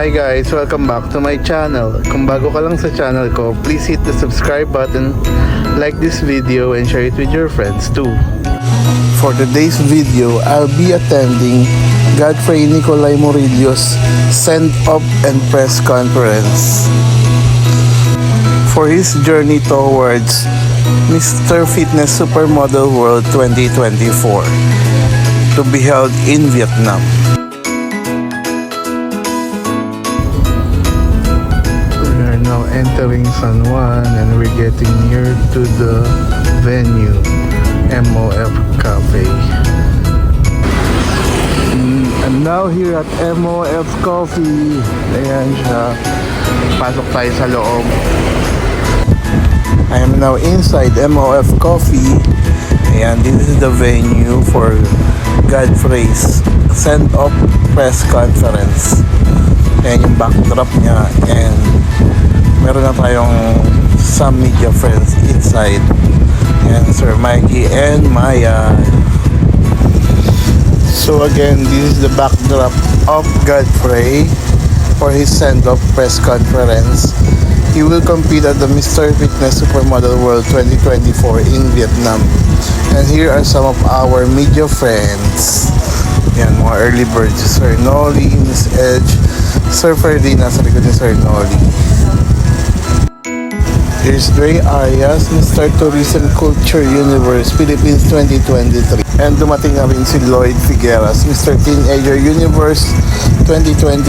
Hi guys, welcome back to my channel. Kung bago ka lang sa channel ko, please hit the subscribe button, like this video, and share it with your friends too. For today's video, I'll be attending Godfrey Nicolay Murillo's send-off and press conference for his journey towards Mr. Fitness Supermodel World 2024 to be held in Vietnam. We are now entering San Juan and we're getting near to the venue, MOF Cafe. I'm now here at MOF Coffee. Ayan siya. Pasok tayo sa loob. I am now inside MOF Coffee. Ayan, this is the venue for Godfrey's send-off press conference. Ayan yung backdrop niya. And meron na tayong some media friends inside. Ayan, Sir Mikey and Maya. So again, this is the backdrop of Godfrey for his send-off press conference. He will compete at the Mr. Fitness Supermodel World 2024 in Vietnam. And here are some of our media friends. Yan, mga early birds. Sir Nolly, Miss Edge, Sir Ferdinand sa likod ni Sir Nolly. Here's Dre Arias, Mr. Tourism Culture Universe Philippines 2023. And dumating na rin si Lloyd Figueras, Mr. Teenager Universe 2024.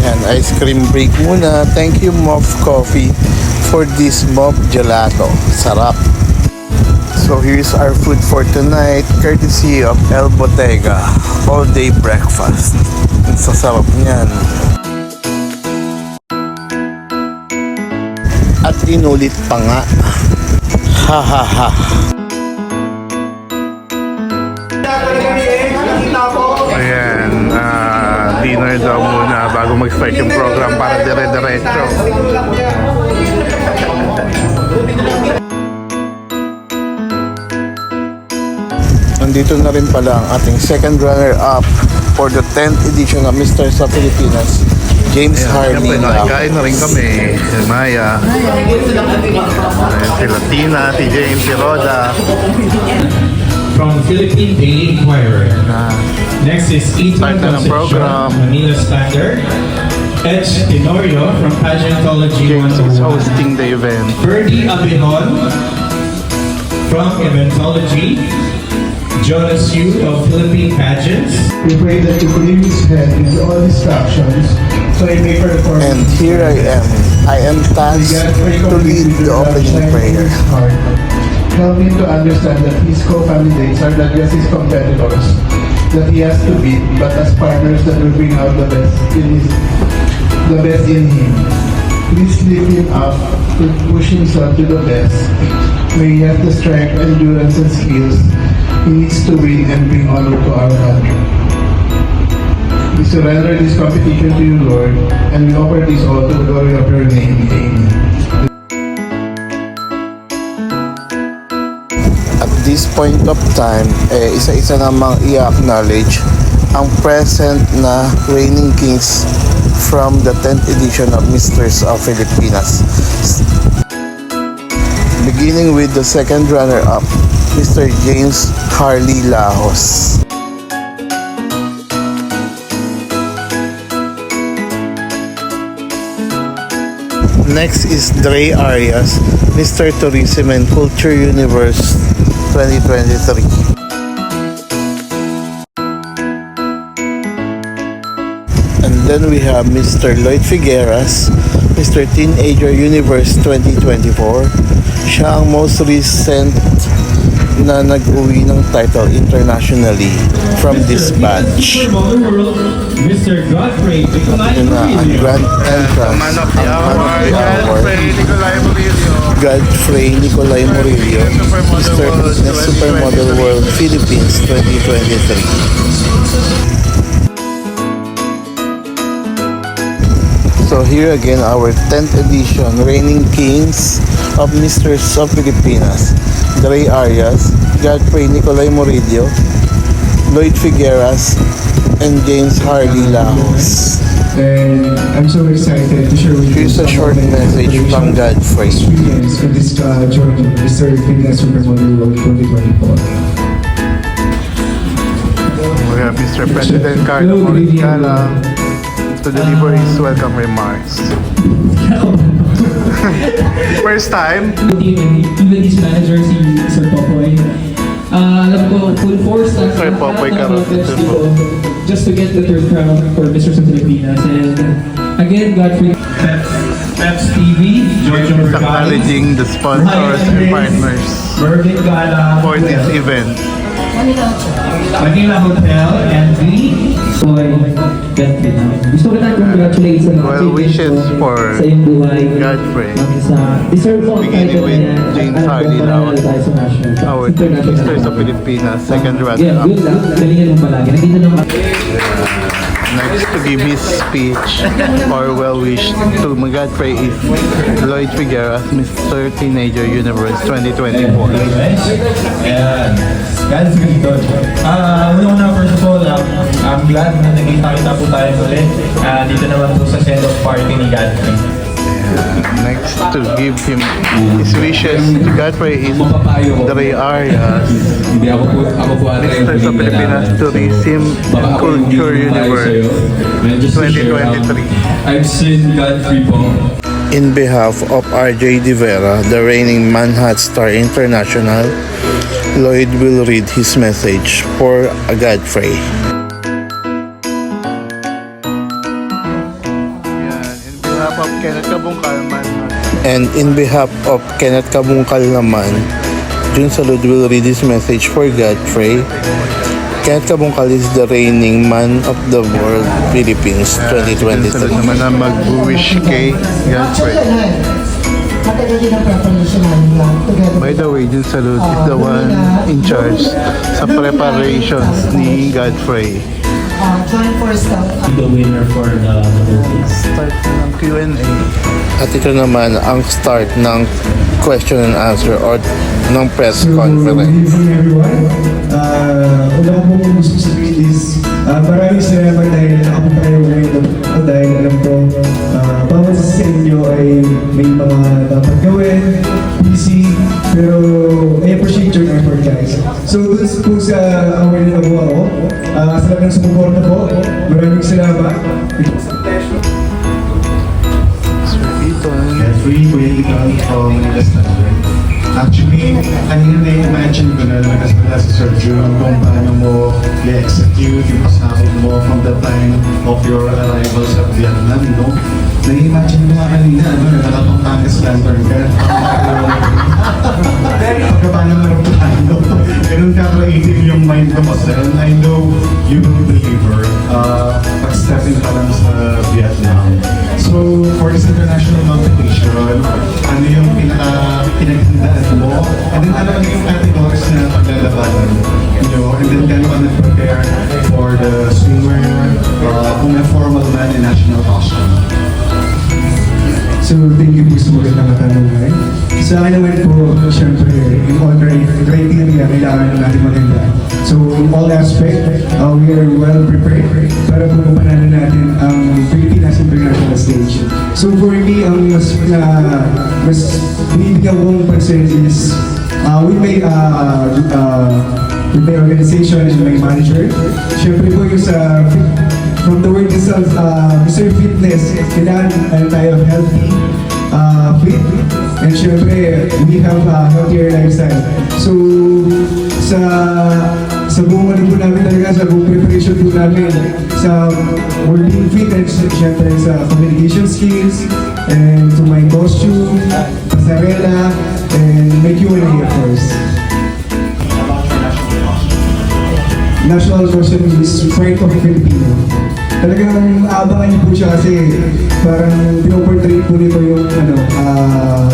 And ice cream break muna. Thank you Mof Coffee for this Mof Gelato. Sarap. So here's our food for tonight, courtesy of El Bottega. All day breakfast. Ang sasarap niyan. At inulit pa nga. Ha ha ha. Ayan, dinner daw muna bago mag-start yung program para dire-diretso. Nandito na rin pala ang ating second runner-up for the 10th edition of Mr. sa Pilipinas, James Harley. Kain na rin kami. Si Maya. Si Latina, si James, si Roda. From Philippine Daily Inquirer. Next is Ethan Concepcion, Manila Standard. Edge Tenorio from Pageantology James is 101. hosting the event. Ferdy Abihon from Eventology. Jonas Yu of Philippine Pageants. We pray that you clear his head with all distractions so he may perform. And here I am. I am tasked to lead the opening prayer. Help him to understand that his co-candidates are not just his competitors that he has to beat, but as partners that will bring out the best in him. Please lift him up to push himself to the best. May he have the strength, endurance, and skills he needs to win and bring honor to our country. We surrender this competition to you, Lord, and we offer this all to the glory of your name. Amen. At this point of time, isa-isa namang i-acknowledge ang present na reigning kings from the 10th edition of Misters of Filipinas. Beginning with the second runner-up, Mr. James Harley Lahos. Next is Dre Arias, Mr. Tourism and Culture Universe 2023. And then we have Mr. Lloyd Figueras, Mr. Teenager Universe 2024. Siya ang most recent na nag-uwi ng title internationally from this batch. Mr. Godfrey Nicolay Yun na ang grand entrance, Man of the ang hour, man of the hour, Nicolay Murillo. Godfrey Nicolay Murillo, Mr. Fitness Supermodel World Philippines 2023. So here again, our 10th edition, reigning kings of Misters of Filipinas, Dre Arias, Godfrey Nicolay Murillo, Lloyd Figueras, and James Harley Laos. And I'm so excited to share with you Here's a some short of my message from preparation Godfrey. experience in this journey, Mr. Fitness Supermodel World 2024. We have Mr. President Carlo Hello, good evening, Moricala to deliver his welcome remarks. First time? team and even his manager si Sir Popoy. Alam ko, full force na Sir Popoy lahat ng Carlos contest dito. dito just to get the third crown for Mr. sa Pilipinas. And again, Godfrey. Peps TV, Giorgio Mercado, Acknowledging the sponsors and partners Mervin Gala, for this event. Manila Hotel, and Boy, Godfrey. Gusto ko na congratulate sa mga Well wishes for sa iyong buhay. Godfrey. Sa deserve mo ang Beginning title with na yan. James At Hardy panalo Laos. tayo sa national. Our International. Misters of Filipinas, second Yeah, runner-up. good luck. Galingan mo palagi. Nandito naman. Next to give his speech or well wish to Godfrey is Lloyd Figueras, Mr. Teenager Universe 2024. Ayan. Guys, ganito. Una-una, first of all, I'm glad na nagkita po tayo ulit. Dito naman po sa send-off party ni Godfrey. Next to give him his wishes to Godfrey is Dre Arias, Hindi ako po ata yung Misters of Filipinas Tourism and Culture Universe 2023. I've seen Godfrey po. In behalf of RJ De Vera, the reigning Manhat Star International, Lloyd will read his message for Godfrey. And in behalf of Kenneth Kabungkal naman, Jun Salud will read his message for Godfrey. Kenneth Kabungkal is the reigning man of the world Philippines 2023. Salud naman na mag-wish kay Godfrey. Matagal din ang preparation namin lang together. By the way, Jun Salud is the one in charge sa preparations ni Godfrey. Join for stuff. The winner for the movies. Start ng Q&A. At ito naman ang start ng question and answer or ng press Good conference. evening everyone. Una ko pong gusto sabihin is maraming salamat dahil nakapunta kayo ngayon dahil alam ko bawat sa inyo ay may mga dapat gawin, busy, pero I appreciate your effort guys. So dun po sa away na po ako, sa lahat ng sumuporta po, maraming salamat. It's a pleasure. Free way from the standard. Actually, kanina na-imagine ko na nagkasala si Sir June kung paano mo i-execute yung pasakot mo from the time of your arrival sa Vietnam, no? Na-imagine ko nga kanina, nakapang-Angus lantern ka. Pagkabana mo ng plano, ganun ka-creative yung mind ko kasi. And I know you will deliver pag-stepping pa lang sa Vietnam. So, for this international competition, ano yung pinaghandaan mo? And then ano yung categories na paglalabanan nyo? And then gano'n ka nag-prepare for the swimmer, kung may formal man in national costume? So, thank you po sa magandang katanungan. Sa akin naman po, syempre, in all criteria, kailangan na natin maganda. So, in all aspect, we are well prepared para po mapanalo natin ang Pilipinas International Stage. So, for me, ang mas binibigyan kong pansin is with my organization and my manager. Syempre po yung sa from the word itself, Mr. Fitness, kailangan tayo healthy, fit, and syempre, we have a healthier lifestyle. So, sa buong ano po namin talaga, sa buong preparation po namin, sa we're being fit, and syempre sa communication skills, and to my costume, pasarela, and my Q&A of course. National costume is Pride of Filipino. Talagang aabangan niyo po siya kasi parang pinoportray po nito yung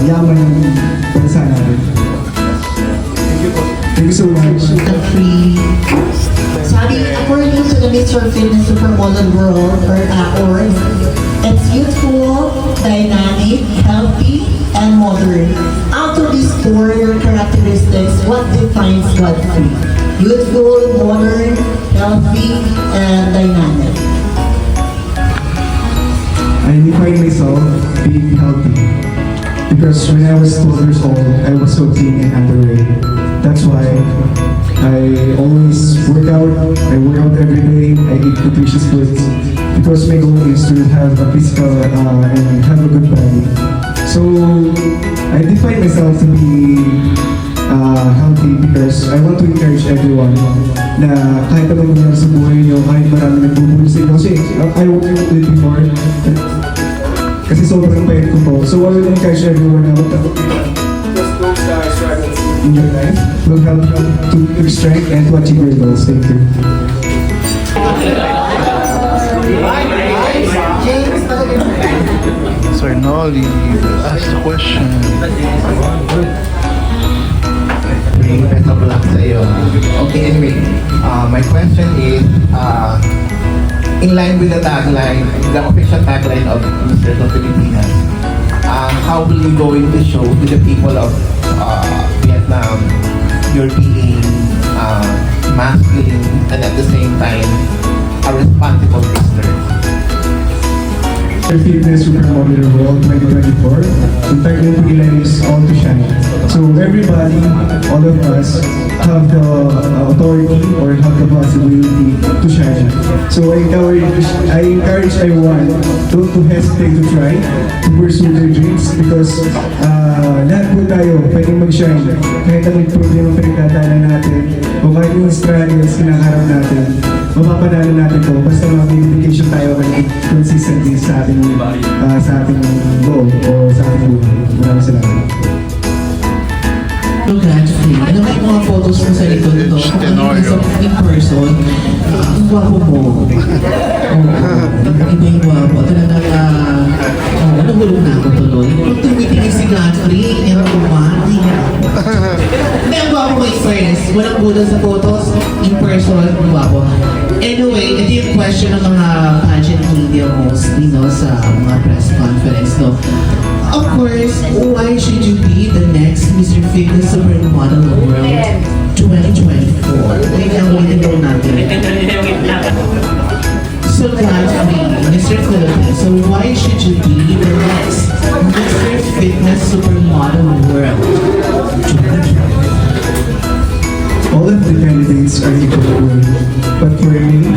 yaman ng bansa natin. Thank you so much. Free. Sabi, according to the Mr. Fitness Supermodel World or It's youthful, dynamic, healthy, and modern. Out of these four characteristics, what defines Godfrey? Youthful, modern, healthy, and dynamic. I define myself being healthy. Because when I was 12 years old, I was so thin and underweight. That's why I always work out. I work out every day. I eat nutritious foods. Because my goal is to have a physical and have a good body. So I define myself to be healthy because I want to encourage everyone na kahit anong nangyari sa buhay nyo, kahit marami nagbubuli sa inyo. Kasi I worked with it before. Kasi sobrang payat ko po. So I will encourage everyone na just those struggles in your life will help you to your strength and to achieve your goals. Thank you. Sir Nolly, ask the question. Best of luck sa iyo. Okay, anyway, my question is, in line with the tagline, the official tagline of Mr. Pilipinas, how will you go into show to the people of Vietnam you're being masculine and at the same time a responsible listener? Fitness Supermodel World 2024. The tagline nila is all to shine. So everybody, all of us, have the authority or have the possibility to shine. So I encourage everyone don't to hesitate to try to pursue their dreams because lahat po tayo pwedeng mag-shine. Kahit anong problema pinagdadaanan natin o kahit yung struggles kinaharap natin, mapapanalo natin to basta mag-dedication tayo consistently sa ating goal o sa ating buhay. Maraming salamat. So, Godfrey, ano ba yung mga photos mo sa likod nito? Tenorio. In person, ang gwapo mo. Iba yung gwapo. Talagang, nahulog na ako tuloy. Kung tumitingin si Godfrey, and umati nga. Hindi, ang gwapo mo in fairness. Walang gulo sa photos. In person, ang gwapo. Anyway, ito yung question ng mga pageant media mostly, no, sa mga press conference, no. Of course, why should you be the next Mr. Fitness Supermodel World 2024? Wait daw natin. So Godfrey, Mr. Philippines, so why should you be the next Mr. Fitness Supermodel World 2024? All of the candidates are equal, but for me,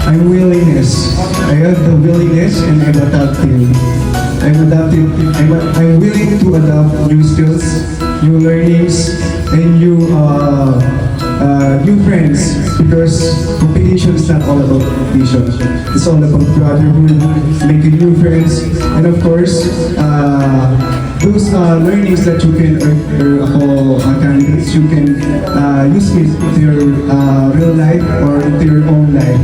I'm willingness. I have the willingness and I'm adaptive. I'm willing to adopt new skills, new learnings, and new friends because competition is not all about competition. It's all about brotherhood, making new friends, and of course, those learnings that you can or candidates you can use it to your real life or into your own life.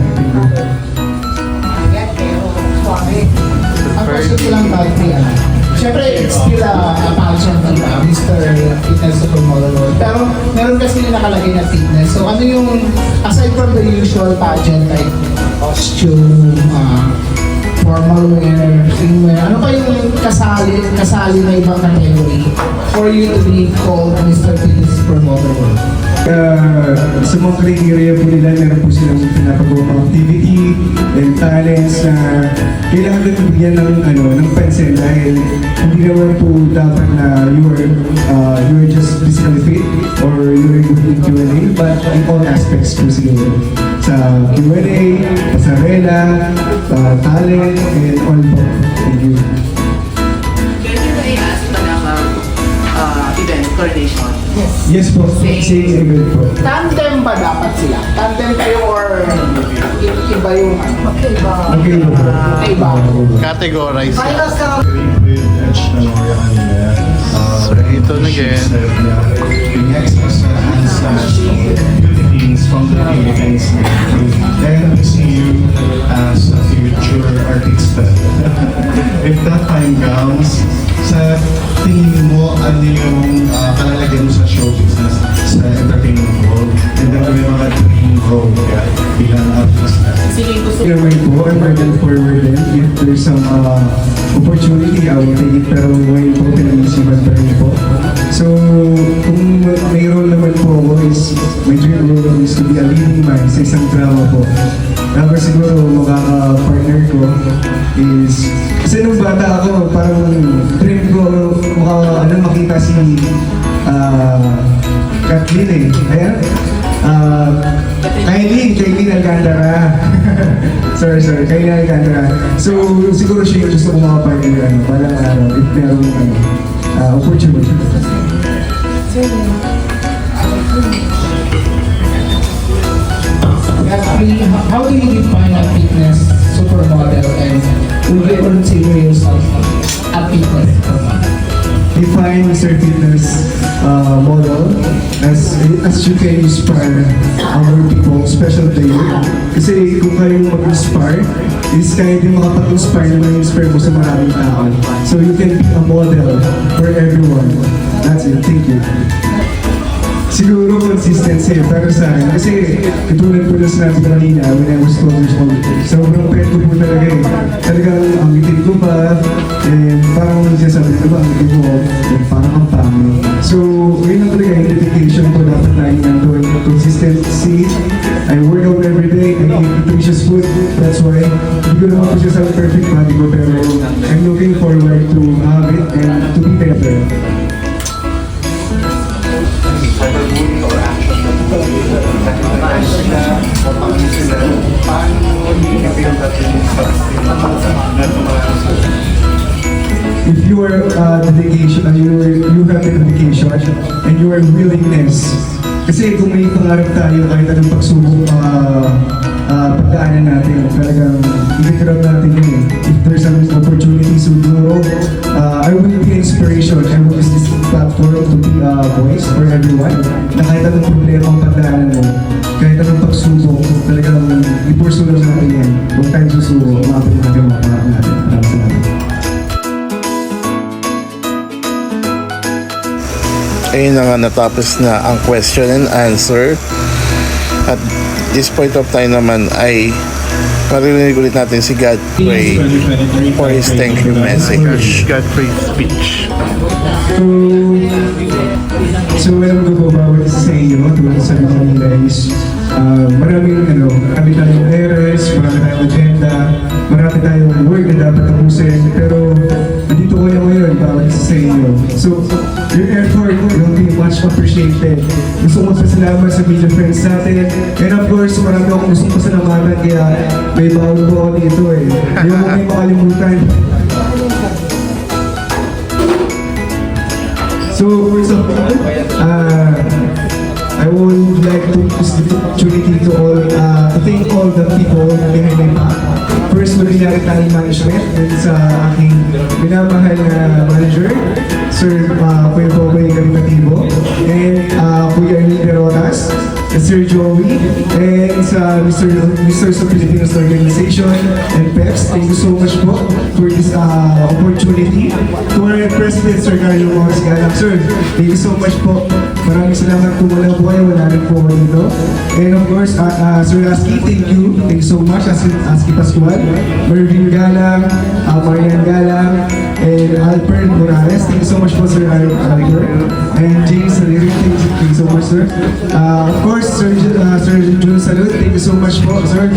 Ang question ko lang Godfrey, siyempre it's still a pageant ng Mr. Fitness Supermodel World. Pero meron kasi nakalagay na fitness. So ano yung, aside from the usual pageant like costume, formal wear, swimwear, ano pa yung kasali na ibang category for you to be called Mr. Fitness Supermodel World? Sa mga criteria po nila, meron po silang pinapagawa activity and talents na kailangan din bigyan ng pansin dahil hindi naman po dapat na you are just physically fit or you are good in Q&A, but in all aspects po siguro. Sa Q&A, pasarela, talent, and all po. Thank you. Can I ask event coordination? Yes po, same event po. Tandem ba dapat sila? Tandem kayo or iba yung Okay po. iba? Categorize. Kaya sa Sir Hito again. Being expressed Philippines from the Philippines. And see you as a future artist. If that time comes, sa tingin mo ano yung kalalagyan mo sa show business, sa entertainment world, and then may mga dream role ka bilang artist. Sino yung gusto Either way po, I'm ready forward din. If there's some opportunity, I will take it. Pero ngayon po, pinag-iisipan pa rin po. So, kung may role naman po ako is, my dream role is to be a leading man sa isang drama po. Tapos siguro, makaka-partner ko is, kasi nung bata ako, parang dream ko, makita si Kathleen eh. Ayan. Kailin Alcantara. sorry, Kailin Alcantara. So, siguro siya yung gusto ko makapartner parang if merong opportunity. How do you define a fitness supermodel and would you consider yourself a fitness supermodel? Define Mr. Fitness model as you can inspire other people, special to you. Kasi kung kayo mag-inspire, is kaya din makapag-inspire na ma-inspire mo sa maraming tao. So you can be a model for everyone. That's it. Thank you. Siguro consistency para sa akin. Kasi katulad ko na sinabi ko kanina, when I was 12 years old, sobrang pet ko po talaga eh. Talagang ang ngitin ko pa, and parang sinasabi ko ba, ang ngitin ko, parang ang pangit. So, yun ang talaga yung dedication ko dapat lagi nandun. Consistency, I work out every day, I eat nutritious food. That's why, hindi ko naman po siya sa perfect body ko, pero I'm looking forward to have it and to be better. If you are dedication, you have the dedication and your willingness. Kasi kung may pangarap tayo kahit anong pagsubok pagdaanan natin, talagang i-grab natin yun. If there's an opportunity siguro, I will be inspiration. I will use this platform to be a voice for everyone. Na kahit anong problema ang pagdaanan mo, kahit anong pagsubok, talagang i-pursue lang natin yan. Huwag tayong susuko, umabot natin ang pangarap natin. Maraming salamat. Ayun na nga, natapos na ang question and answer. At this point of time naman ay maririnig ulit natin si Godfrey for his thank you message. Godfrey's speech. So alam ko po bawat isa sa inyo, tulad sa mga kanila is marami tayong errors, marami tayong agenda, marami tayong work na dapat tapusin, pero nandito ko na ngayon bawat isa sa inyo. So your effort will be much appreciated. Gusto ko magpasalamat sa media friends natin, and of course marami akong gustong pasalamatan kaya may bawal po ako dito eh. Hindi mo kayo makalimutan. So, first of all, I would like to use the opportunity to thank all the people behind my back. First, Luminary Talent Management and sa aking minamahal na manager, Sir Kuya Boboy Galimatibo, and Kuya Ernie Rotas, Sir Joey, and sa Mr. sa Filipinos Organization and PEPS. Thank you so much po for this opportunity. To our President, Sir Carlo Morris Galang. Sir, thank you so much po. Maraming salamat po. Wala po kayo, wala rin po dito. And of course, Sir Aski, thank you. Thank you so much. Aski Pascual, Mervin Galang, Marian Galang, and Alfred Morales. Thank you so much po, Sir Alger. And James Saliri, thank you so much, sir. Of course, Sir Jun Salud, thank you so much po, sir.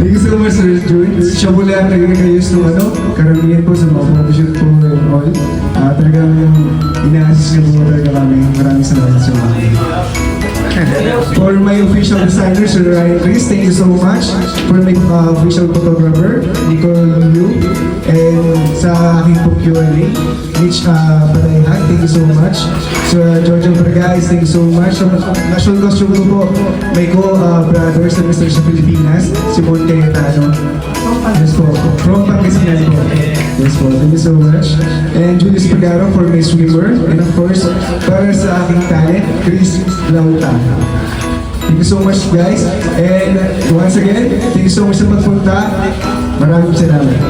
Thank you so much, Sir Jun. Siya po lang nag-ayos ng karamihan po sa mga promotion po and all. Talagang ina-assist niyo po talaga kami. Maraming salamat sa mga. For my official designer, Sir Ryan Chris, thank you so much. For my official photographer, Nicole Liu, and sa aking po Q&A, Mitch Patayhan, thank you so much. So, Jojo Bragais, thank you so much. Sa national costume ko po, may co-brother sa Mr. sa Pilipinas, si Mon Cayetano. Yes po, from Pangasinan po. Yes po, thank you so much. And Julius Pagaro for my swimmer. And of course, para sa aking talent, Chris Lauta. Thank you so much, guys. And once again, thank you so much sa pagpunta. Maraming salamat.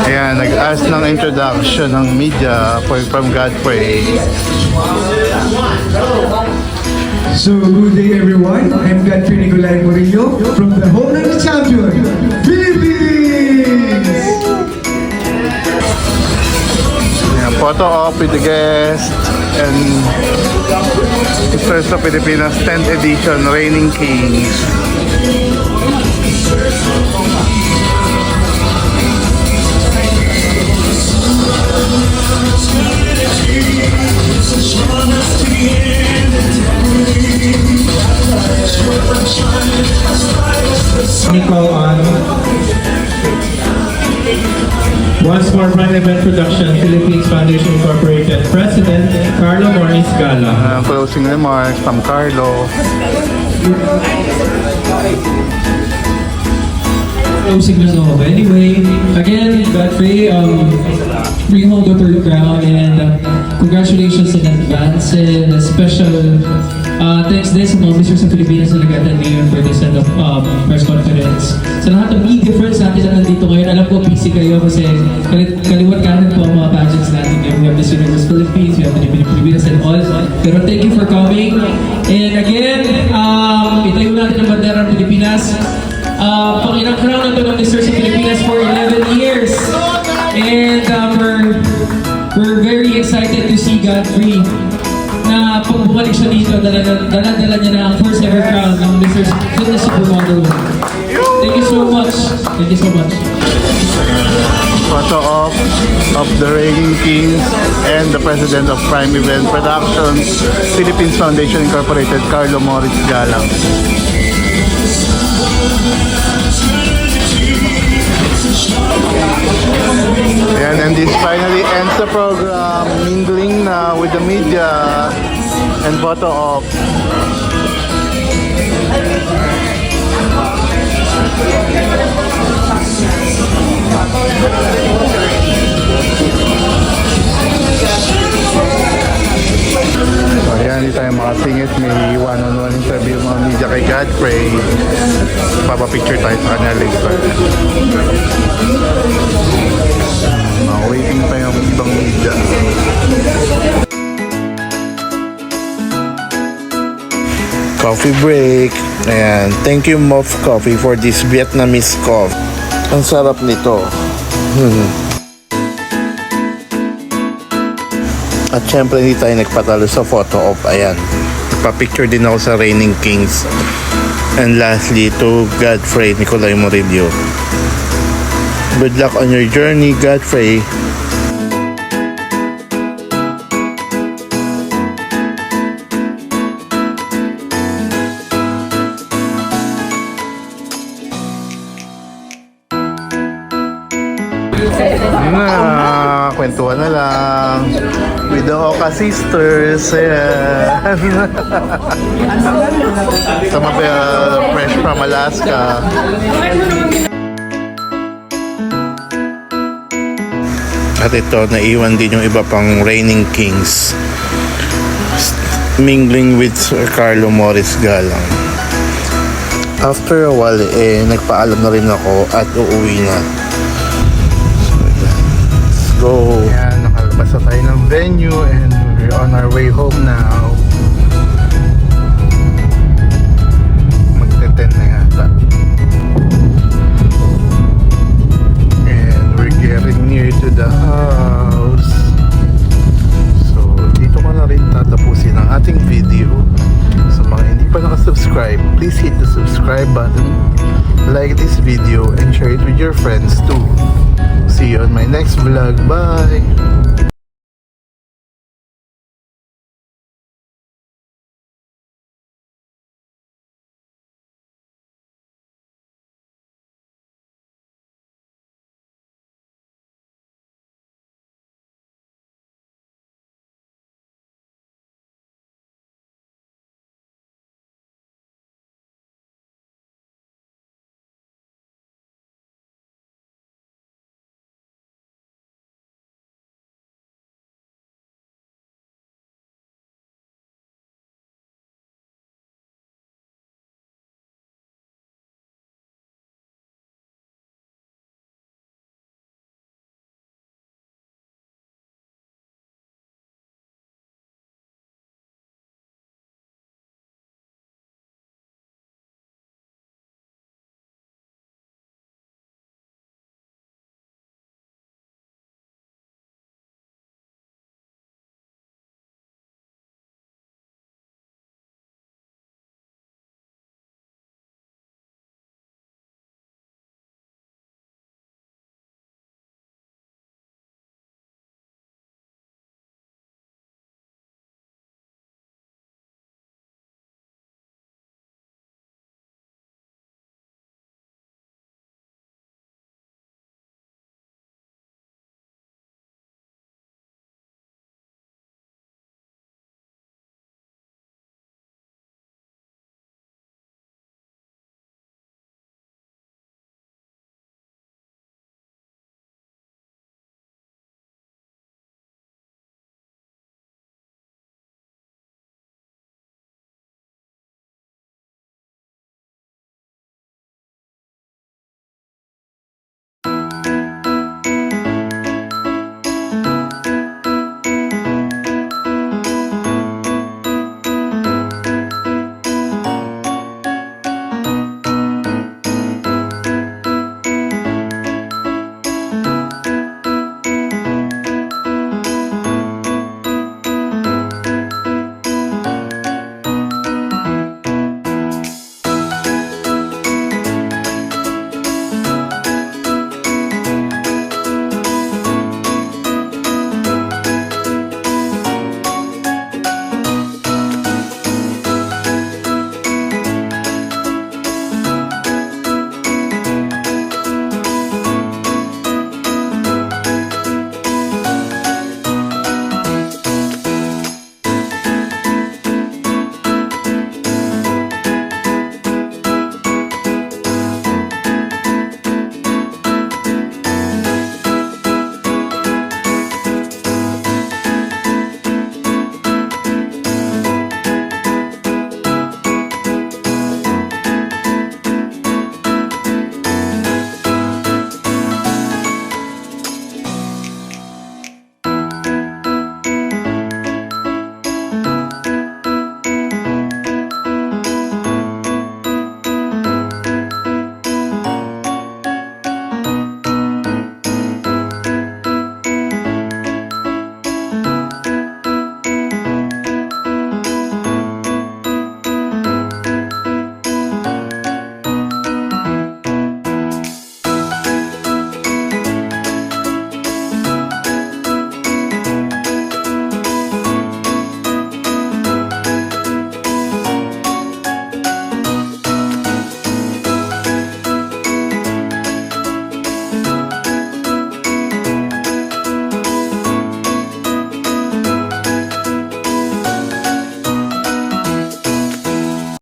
Ayan, nag-ask ng introduction ng media from Godfrey. So, good day everyone. I'm Godfrey Nicolay Murillo from the home of the champion, Philippines! Ayan, photo op with the guest and Mr. sa Pilipinas 10th edition Reigning Kings. Nico on Once More Brand Event Production, Philippines Foundation Incorporated, President Carlo Morris Gala. Closing remarks from Carlo. Closing us off. Anyway, again, Godfrey, bring home the third crown and congratulations in advance and a special thanks din sa mga visitors sa Pilipinas na nag-attend ngayon for this end of press conference. Sa lahat ng e-difference natin na nandito ngayon, alam ko busy kayo kasi kaliwat kanan po ang mga pageants natin ngayon. We have the Universe Philippines, we have the Pilipinas and all. Pero thank you for coming. And again, itayo natin ang bandera ng Pilipinas. Panginang crown na ito ng Mr. sa Pilipinas for 11 years. And we're very excited to see Godfrey na pag bumalik siya dito, dala-dala niya na ang first ever crown ng Mr. Fitness Supermodel. Thank you so much. Thank you so much. Photo op of the Reigning Kings and the President of Prime Event Productions, Philippines Foundation Incorporated, Carlo Morris Galang. And this finally ends the program, mingling na with the media and photo op. Ayan, hindi tayo makasingit. May one-on-one interview mga media kay Godfrey. Papapicture tayo sa kanya later. Waiting pa yung ibang media. Coffee break. Ayan. Thank you Mof Coffee for this Vietnamese coffee. Ang sarap nito. At syempre hindi tayo nagpatalo sa photo op. Ayan. Nagpa-picture din ako sa Reigning Kings. And lastly to Godfrey Nicolay Murillo. Good luck on your journey, Godfrey. Kwentuhan na lang with the Oka sisters. Ayan. Some of fresh from Alaska. At ito, naiwan din yung iba pang Reigning Kings mingling with Sir Carlo Morris Galang. After a while, nagpaalam na rin ako at uuwi na. So, yan, nakalabas na tayo ng venue and we're on our way home now. Magte-10 na yata. And we're getting near to the house. So, dito ko na rin tatapusin ang ating video. Sa mga hindi pa nakasubscribe, please hit the subscribe button, like this video, and share it with your friends too. See you on my next vlog. Bye!